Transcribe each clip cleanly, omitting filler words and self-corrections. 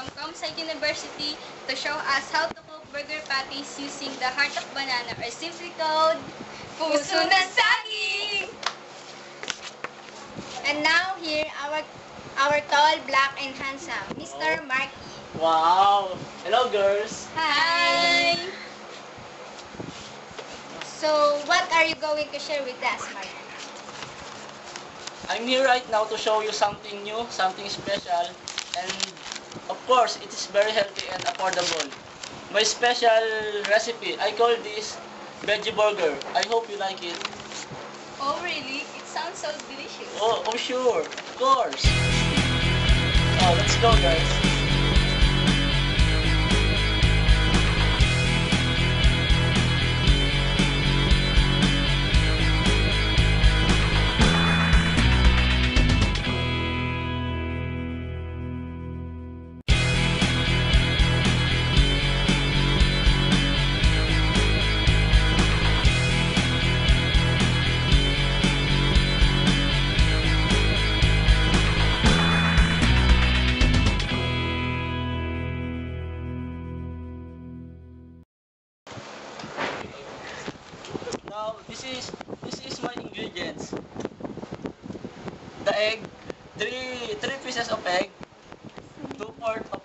from Comsci University to show us how to cook burger patties using the heart of banana, or simply called Puso ng Saging! And now here, our tall, black, and handsome, Mr. Marky. Wow! Hello, girls! Hi! So, what are you going to share with us, Marky? I'm here right now to show you something new, something special, and of course, it is very healthy and affordable. My special recipe, I call this veggie burger. I hope you like it. Oh, really? It sounds so delicious. Oh, sure, of course. Oh, let's go, guys. Now, this is my ingredients. The egg, three pieces of egg, 2 quarts of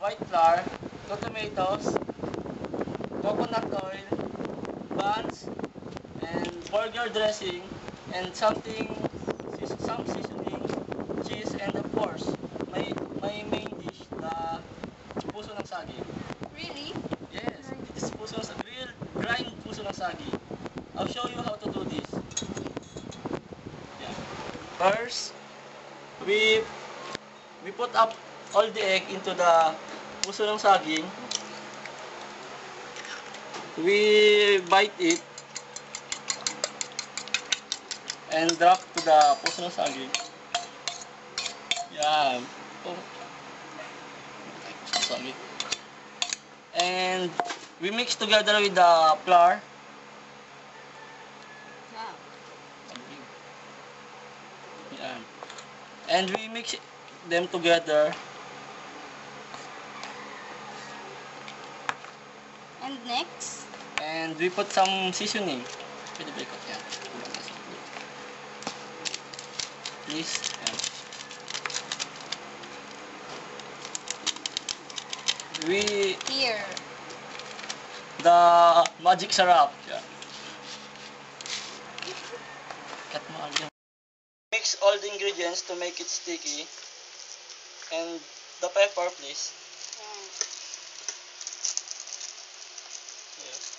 white flour, 2 tomatoes, coconut oil, buns, and burger dressing, and some seasoning, cheese, and of course, my main dish, the puso ng saging. Really? Yes, it is puso ng saging, grind puso ng saging. I'll show you how to do this. Yeah. First, we put up all the egg into the puso ng saging. We bite it and drop to the puso ng saging. Yan. Oh. Saging. And we mix together with the flour. Wow. Yan. And we mix them together. And next? And we put some seasoning. Pwede ba ikot yan? Please. Yan. We Here. the magic syrup. Yeah. Cut mo agad. Mix all the ingredients to make it sticky. And the pepper, please. Yes.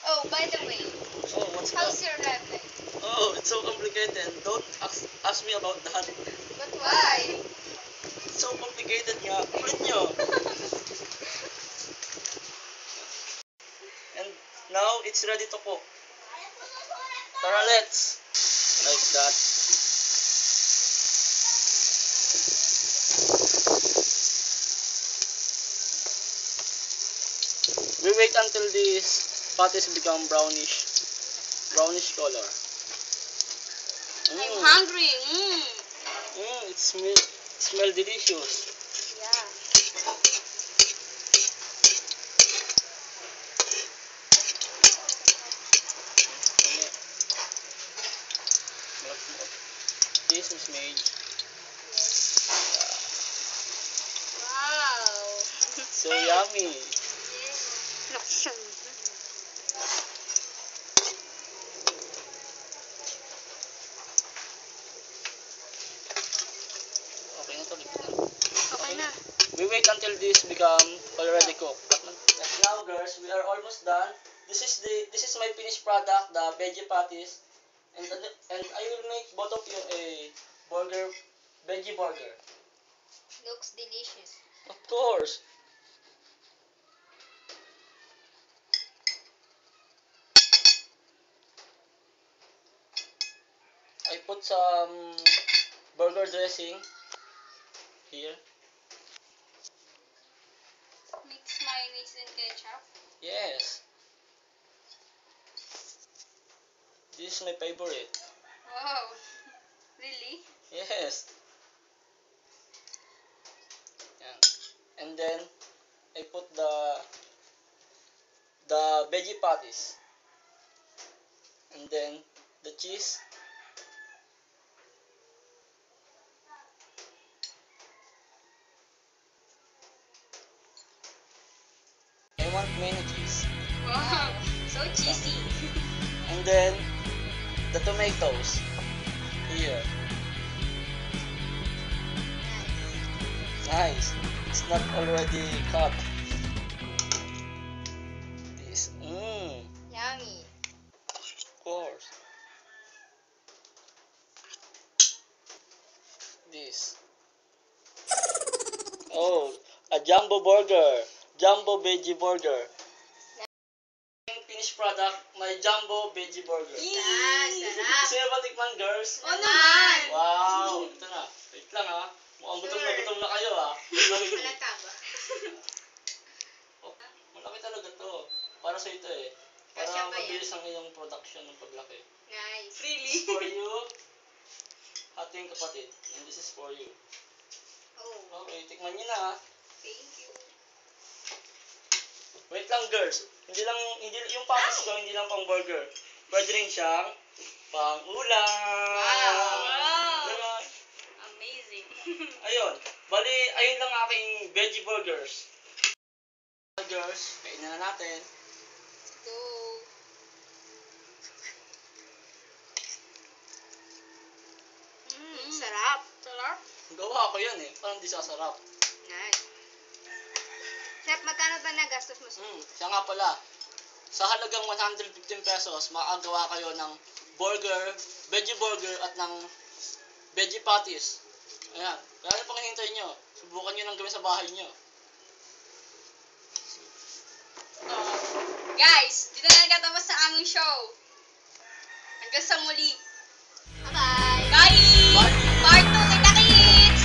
Oh, by the way, Oh, what's how's that? your left leg? Oh, it's so complicated. Don't ask me about that. But why? It's so complicated nga. Ulit nyo. And now it's ready to cook. Tara, let's. Like that. We wait until these patties become brownish color. I'm hungry. It smell delicious. Yeah. This is made. Wow. So yummy. Okay na to, lipat na. Okay na. We wait until this become already cooked. And now, girls, we are almost done. This is my finished product, the veggie patties, and I will make both of you a veggie burger. Looks delicious. Of course. I put some burger dressing here. Mix mayonnaise and ketchup. Yes. This is my favorite. Wow. Really? Yes. Yan. And then I put the veggie patties. And then the cheese. I want many cheese. Wow, so cheesy. And then the tomatoes here. Nice. It's not already cut. This. Yummy. Of course. This. Oh, a jumbo burger. Jumbo veggie burger. Finished product, my jumbo veggie burger. Sarap. Gusto niyo ba tikman, girls? Oo naman. Wow! Ito na. Wait lang ha. Mukhang gutom na kayo ha. Wait lang. Halata ba? Oh, malaki talaga to. Para sa ito eh. Para Kasya ba yan? mabilis ang iyong production ng paglaki. Nice. This is for you, ating kapatid. And this is for you. Oh, Okay, tikman niyo na ha. thank you. Wait lang, girls. Hindi yung patis ko, hindi lang pang burger. Pwede rin siyang pang ulam. Wow. Diba? Amazing. Ayun. Bali, ayun lang aking veggie burgers. Girls, kainin na natin. Let's go. Sarap. Sarap? Gawa ko yan eh. Parang di sasarap. Nice. Chef, magkano ba nagastos mo? Siya nga pala. Sa halagang 115 pesos, makagawa kayo ng burger, veggie burger at ng veggie patties. Ayan. Kaya ano pang hinihintay nyo? Subukan nyo nang gawin sa bahay nyo. Guys, dito na nagtatapos sa aming show. Hanggang sa muli. Bye-bye. Bye! Bye! Part 2 kita kids!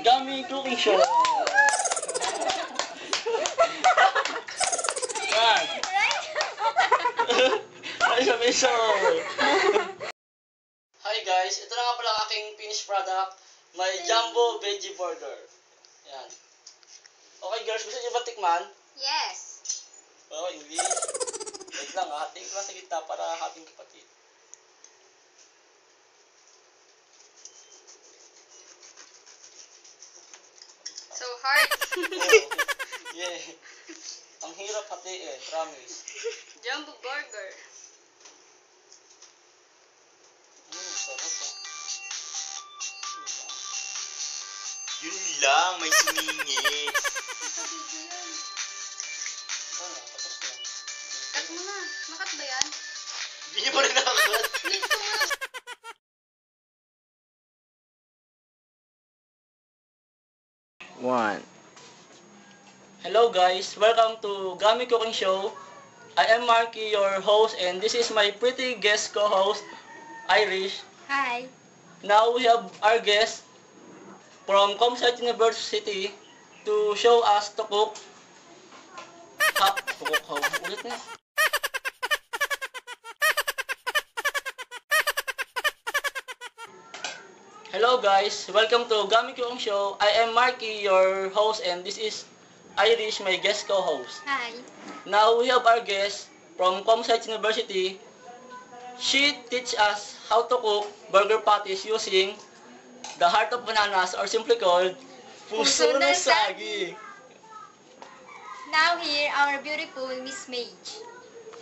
Gummy Cooking Show! Yan! Ay, sabi so! Hi guys, ito na nga pala ang aking finished product. My jumbo veggie burger. Yan. Okay girls, gusto niyo ba tikman? Yes. Oh, English. Wait lang ha, hatiin ko lang sa gitna para hating kapatid. So hard. Oh, yeah. Ang hirap hatiin, promise. Jumbo burger. Sarap ah. Yun lang, may siningit. Ito video yun. Ano, tapos na. Cut mo na. Makat ba yan? Hindi niya pa rin nakakat. Dito mo na. One. Hello guys, welcome to Gummy Cooking Show. I am Marky, your host, and this is my pretty guest co-host, Irish. Hi. Now we have our guest from Comsat University to show us to cook. Ulit na. Hello guys, welcome to Gummy Cooking Show. I am Marky, your host, and this is Irish, my guest co-host. Hi. Now we have our guest from Comsat University. She teach us how to cook burger patties using the heart of bananas, or simply called puso ng saging. Now here, our beautiful Miss Mage.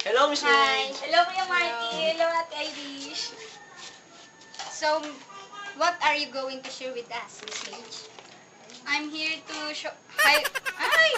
Hello, Miss May. Hello, Kuya Marty. Hello, Ate Irish. So, what are you going to share with us, Miss Mage? I'm here to show... Hi! Ay!